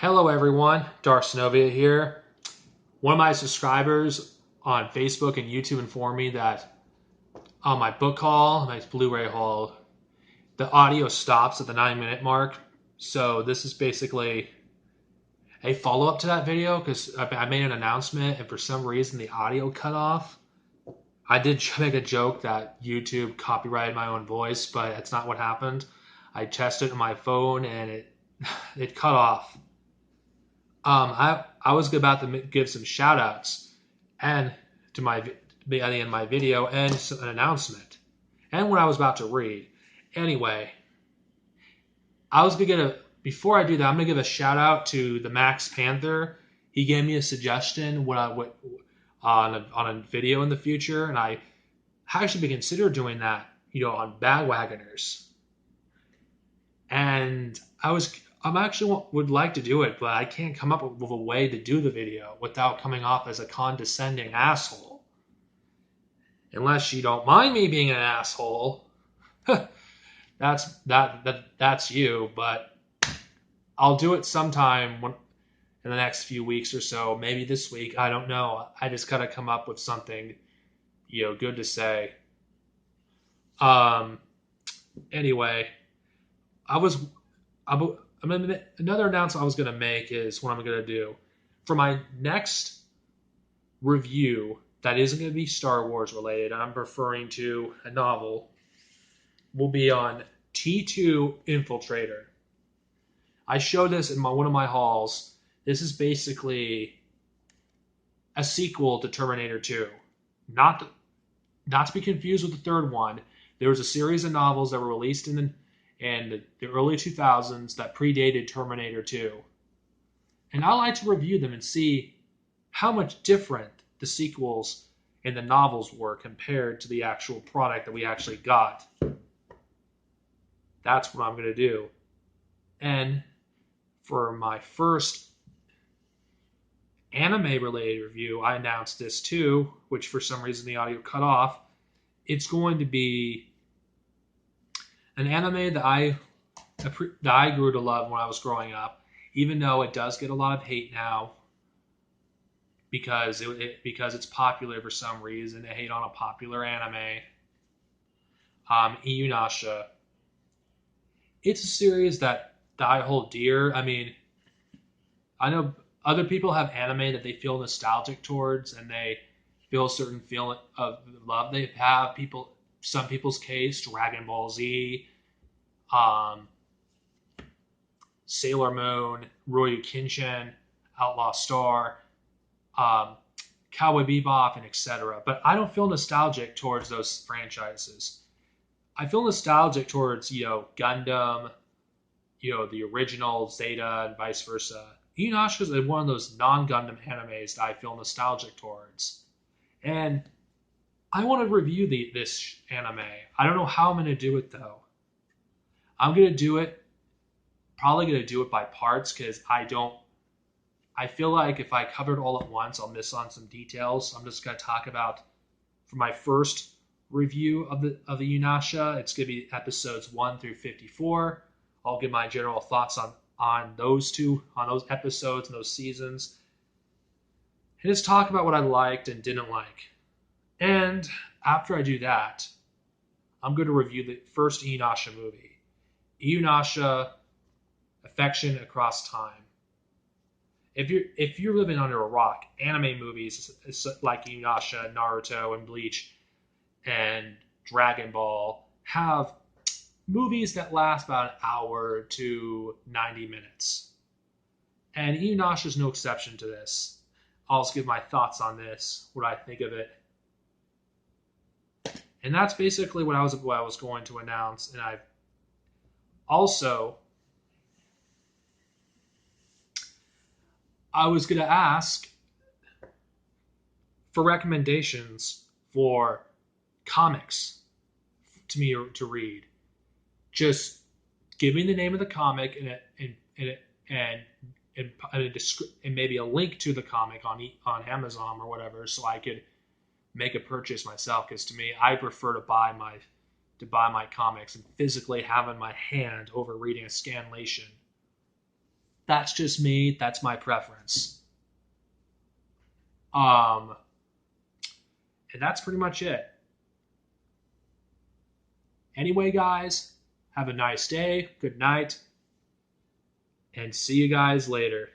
Hello everyone, Darcenovia here. One of my subscribers on Facebook and YouTube informed me that on my book haul, my Blu-ray haul, the audio stops at the 9-minute mark. So this is basically a follow-up to that video because I made an announcement and for some reason the audio cut off. I did make a joke that YouTube copyrighted my own voice, but that's not what happened. I tested it on my phone and it cut off. I was about to give some shout outs and to my at the end of my video and an announcement and what I was about to read. Anyway, I was gonna before I do that, I'm gonna give a shout out to the Max Panther. He gave me a suggestion what on a video in the future, and I actually be considered doing that, on Bandwagoners. And I'm actually would like to do it, but I can't come up with a way to do the video without coming off as a condescending asshole. Unless you don't mind me being an asshole, that's you. But I'll do it sometime in the next few weeks or so. Maybe this week. I don't know. I just gotta come up with something, good to say. Anyway, I was. Another announcement I was going to make is what I'm going to do for my next review that isn't going to be Star Wars related. I'm referring to a novel. Will be on T2 Infiltrator. I showed this in one of my hauls. This is basically a sequel to Terminator 2. Not to be confused with the third one. There was a series of novels that were released in the early 2000s that predated Terminator 2. And I like to review them and see how much different the sequels and the novels were compared to the actual product that we actually got. That's what I'm going to do. And for my first anime-related review, I announced this too, which for some reason the audio cut off. It's going to be an anime that I grew to love when I was growing up, even though it does get a lot of hate now because it's popular for some reason. They hate on a popular anime. Inuyasha. It's a series that I hold dear. I mean, I know other people have anime that they feel nostalgic towards, and they feel a certain feeling of love they have. Some people's case, Dragon Ball Z, Sailor Moon, Rurouni Kenshin, Outlaw Star, Cowboy Bebop, and etc. But I don't feel nostalgic towards those franchises. I feel nostalgic towards, Gundam, the original Zeta, and vice versa. Inuyasha is one of those non-Gundam animes that I feel nostalgic towards. And I want to review this anime. I don't know how I'm going to do it, though. I'm going to do it, probably going to do it by parts, because I feel like if I cover it all at once, I'll miss on some details. I'm just going to talk about, for my first review of the Inuyasha, it's going to be episodes 1 through 54. I'll give my general thoughts on those episodes and those seasons. And just talk about what I liked and didn't like. And after I do that, I'm going to review the first Inuyasha movie. Inuyasha, Affection Across Time. If you're living under a rock, anime movies like Inuyasha, Naruto, and Bleach, and Dragon Ball have movies that last about an hour to 90 minutes. And Inuyasha is no exception to this. I'll just give my thoughts on this, what I think of it. And that's basically what I was going to announce. And I was going to ask for recommendations for comics to me to read. Just give me the name of the comic and maybe a link to the comic on Amazon or whatever, so I could make a purchase myself. Because to me, I prefer to buy my comics and physically have in my hand over reading a scanlation. That's just me. That's my preference. Um, and that's pretty much it. Anyway, guys, have a nice day. Good night. And see you guys later.